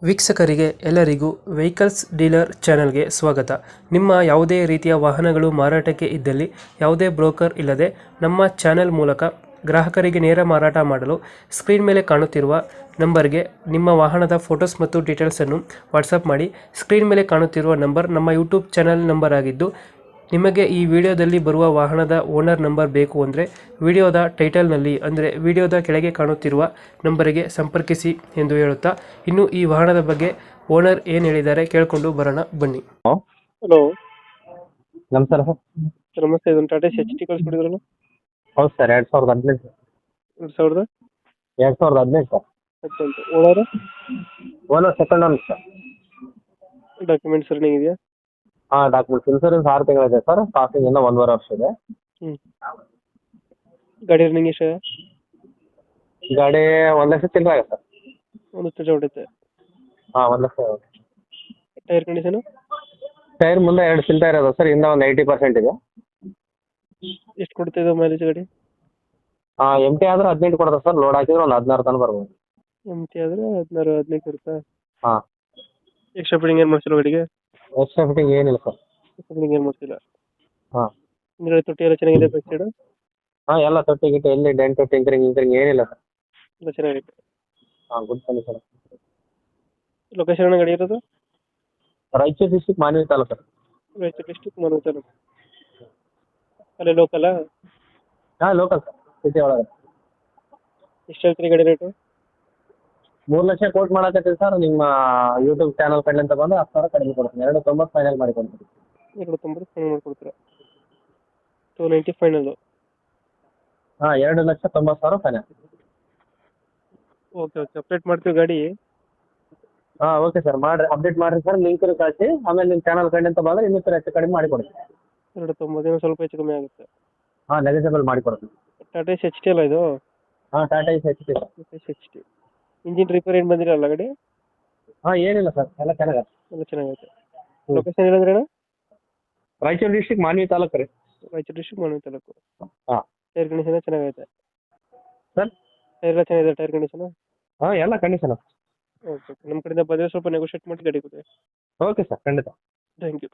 ವೀಕ್ಷಕರಿಗೆ ಎಲ್ಲರಿಗೂ vehicles dealer ಚಾನೆಲ್ಗೆ ಸ್ವಾಗತ. ನಿಮ್ಮ ಯಾವುದೇ ರೀತಿಯ ವಾಹನಗಳು ಮಾರಾಟಕ್ಕೆ ಇದ್ದಲ್ಲಿ ಯಾವುದೇ ಬ್ರೋಕರ್ ಇಲ್ಲದೆ ನಮ್ಮ ಚಾನೆಲ್ ಮೂಲಕ ಗ್ರಾಹಕರಿಗೆ ನೇರ ಮಾರಾಟ ಮಾಡಲು ಸ್ಕ್ರೀನ್ ಮೇಲೆ ಕಾಣುತ್ತಿರುವ ನಂಬರ್ಗೆ ನಿಮ್ಮ ವಾಹನದ ಫೋಟೋಸ್ ಮತ್ತು ಡೀಟೇಲ್ಸನ್ನು ವಾಟ್ಸಪ್ ಮಾಡಿ. ಸ್ಕ್ರೀನ್ ಮೇಲೆ ಕಾಣುತ್ತಿರುವ ನಂಬರ್ ನಮ್ಮ ಯೂಟ್ಯೂಬ್ ಚಾನೆಲ್ ನಂಬರ್ ಆಗಿದ್ದು, ನಿಮಗೆ ಈ ವಿಡಿಯೋದಲ್ಲಿ ಬರುವ ವಾಹನದ ಓನರ್ ನಂಬರ್ ಬೇಕು ಅಂದರೆ ವಿಡಿಯೋದ ಟೈಟಲ್ನಲ್ಲಿ ಅಂದರೆ ವಿಡಿಯೋದ ಕೆಳಗೆ ಕಾಣುತ್ತಿರುವ ನಂಬರಿಗೆ ಸಂಪರ್ಕಿಸಿ ಎಂದು ಹೇಳುತ್ತಾ, ಇನ್ನು ಈ ವಾಹನದ ಬಗ್ಗೆ ಓನರ್ ಏನು ಹೇಳಿದ್ದಾರೆ ಕೇಳಿಕೊಂಡು ಬರೋಣ ಬನ್ನಿ. ಹಲೋ, ನಮಸ್ಕಾರ ಸರ್. ನಮಸ್ತೆ. ಇದೊಂದು ಟಾಟಾ ಎಚ್ ಟಿ ಕಳಿಸ್ಕೊಡಿದ್ರಲ್ಲ, ಹೌದು sir, 2018 2000 2018 sir. Owner owner second owner sir. Documents running ಇದೆಯಾ? ಹಾಂ, ಡಾಕ್ಯುಮೆಂಟ್ಸ್ ಇನ್ಸೂರೆನ್ಸ್ 6 ತಿಂಗಳಿದೆ ಸರ್. ಪಾಸಿಂಗ್ ಎಲ್ಲ 1.5 ವರ್ಷ ಇದೆ. ಗಾಡಿ ರನ್ನಿಂಗ್ ಎಷ್ಟು? ಗಾಡಿ 1 ಲಕ್ಷ ಚಿಲ್ಲರೆ ಆಗಿದೆ ಸರ್. ಒಂದು ಲಕ್ಷ ಹೊಡೆಯುತ್ತೆ. ಹಾಂ, 1 ಲಕ್ಷ. Tyre condition? ಟೈರ್ ಮುಂದೆ 2 ಸಿಲ್ ಟೈರ್ ಇದೆ ಸರ್, ಇನ್ನೂ ಒಂದು 80% ಇದೆ. ಎಷ್ಟು ಕೊಡ್ತಾ ಇದೆ ಮೈಲೇಜ್ ಗಾಡಿ? ಎಮ್ ಟಿ ಆದರೆ 18 ಕೊಡ್ತಾರೆ ಸರ್. ಲೋಡ್ ಹಾಕಿದ್ರೆ ಒಂದು 16 ತನಕ ಬರ್ಬೋದು. ಎಮ್ ಟಿ ಆದರೆ 16 18 ಇರುತ್ತಾ? ಹಾಂ. ಎಕ್ಸ್ಟ್ರಾ ಫಿಟ್ಟಿಂಗ್ ಏನು ಮಾಡ್ಸಿಲ್ಲ ಗಾಡಿಗೆ? ಎಕ್ಸ್ಟ್ರಾ ಫಿಟ್ಟಿಂಗ್ ಏನಿಲ್ಲ ಸರ್. ಫಿಟ್ಟಿಂಗ್ ಏನು ಮಾಡ್ಸಿಲ್ಲ. ಹಾಂ. ಹಿಂದ್ಗಡೆ ತೊಟ್ಟಿ ಎಲ್ಲ ಚೆನ್ನಾಗಿದೆ, ಬ್ಯಾಕ್ ಸೈಡ್ ಹಾಂ, ಎಲ್ಲ ತೊಟ್ಟಿ ಗಿಟ್ಟಿ ಎಲ್ಲಿ ಡೆಂಟು ಟಿಂಕರಿಂಗ್ ಏನಿಲ್ಲ ಸರ್. ಎಲ್ಲ ಚೆನ್ನಾಗಿದೆ. ಹಾಂ, ಗುಡ್ ಕಂಡೀಷನ್. ಲೊಕೇಶನ್ ಗಾಡಿ ಇರೋದು? Raichur district Manvi taluk sir. Raichur district Manoj taluk. ಅಲ್ಲೇ ಲೋಕಲಾ? ಹಾಂ, ಲೋಕಲ್ ಸರ್, ಸಿಟಿ ಒಳಗೆ. ಎಷ್ಟು ಹೇಳ್ತೀರಿ ಗಾಡಿ ರೇಟು? 3 ಲಕ್ಷ ಕೋಟ್ ಮಾಡಕತ್ತೀವಿ ಸರ್. ನಿಮ್ಮ ಯೂಟ್ಯೂಬ್ ಚಾನಲ್ ಕಡೆಯಿಂದ ಬಂದು 10,000 ಕಡಿಮೆ ಕೊಡ್ತೀನಿ. 2.90 ಫೈನಲ್ ಮಾಡಿ ಕೊಡ್ತೀನಿ. 290 ಫೈನಲ್ ಮಾಡ್ಕೊಡ್ತೀರಾ? 290 ಫೈನಲ್. ಹಾಂ, 2,90,000 ಫೈನಲ್. ಓಕೆ ಓಕೆ, ಅಪ್ಡೇಟ್ ಮಾಡ್ತೀವಿ ಗಾಡಿ. ಹಾಂ, ಓಕೆ ಸರ್, ಮಾಡಿರಿ, ಅಪ್ಡೇಟ್ ಮಾಡಿರಿ ಸರ್. ಲಿಂಕ್ ಕಳಿಸಿ, ಆಮೇಲೆ ನಿಮ್ಮ ಚಾನಲ್ ಕಡೆಯಿಂದ ಬಂದರೆ ಇನ್ನೂ ಹೆಚ್ಚು ಕಡಿಮೆ ಮಾಡಿ ಕೊಡ್ತೀನಿ. 290 ಸ್ವಲ್ಪ ಹೆಚ್ಚು ಕಮ್ಮಿ ಆಗುತ್ತೆ. ಹಾಂ, ನೆಗೆಸಬಲ್ ಮಾಡಿ ಕೊಡ್ತೀನಿ. ಟಾಟಾ ಎಚ್ ಟಿ ಅಲ್ಲ ಇದು? ಹಾಂ, Tata H T sir. H T. Engine repair ಏನು ಬಂದಿರಲ್ಲ ಗಾಡಿ? ಹಾಂ, ಏನಿಲ್ಲ ಸರ್, ಎಲ್ಲ ಚೆನ್ನಾಗಿದೆ. ಎಲ್ಲ ಚೆನ್ನಾಗೈತೆ. ಲೊಕೇಶನ್ ಏನಂದ್ರೆ ಅಣ್ಣ? ರಾಯಚೂರು ಡಿಸ್ಟಿಕ್ ಮಾನ್ವಿ ತಾಲೂಕು ರೀ. ರಾಯಚೂರು ಡಿಸ್ಟ್ರಿಕ್ಟ್ ಮನೋಜ್ ತಾಲೂಕು. ಹಾಂ. ಟೈರ್ ಕಂಡೀಷನ್ ಚೆನ್ನಾಗೈತೆ ಸರ್? ಟೈರ್ ಎಲ್ಲ ಚೆನ್ನಾಗಿದೆ, ಟೈರ್ ಕಂಡೀಷನ್? ಹಾಂ, ಎಲ್ಲ ಕಂಡೀಷನ್. ಓಕೆ ಓಕೆ, ನಮ್ಮ ಕಡೆಯಿಂದ ಬಂದರೆ ಸ್ವಲ್ಪ ನೆಗೋಷಿಯೇಟ್ ಮಾಡಿ ಗಾಡಿ ಕೊಡಿ. ಓಕೆ ಸರ್, ಖಂಡಿತ. Thank you.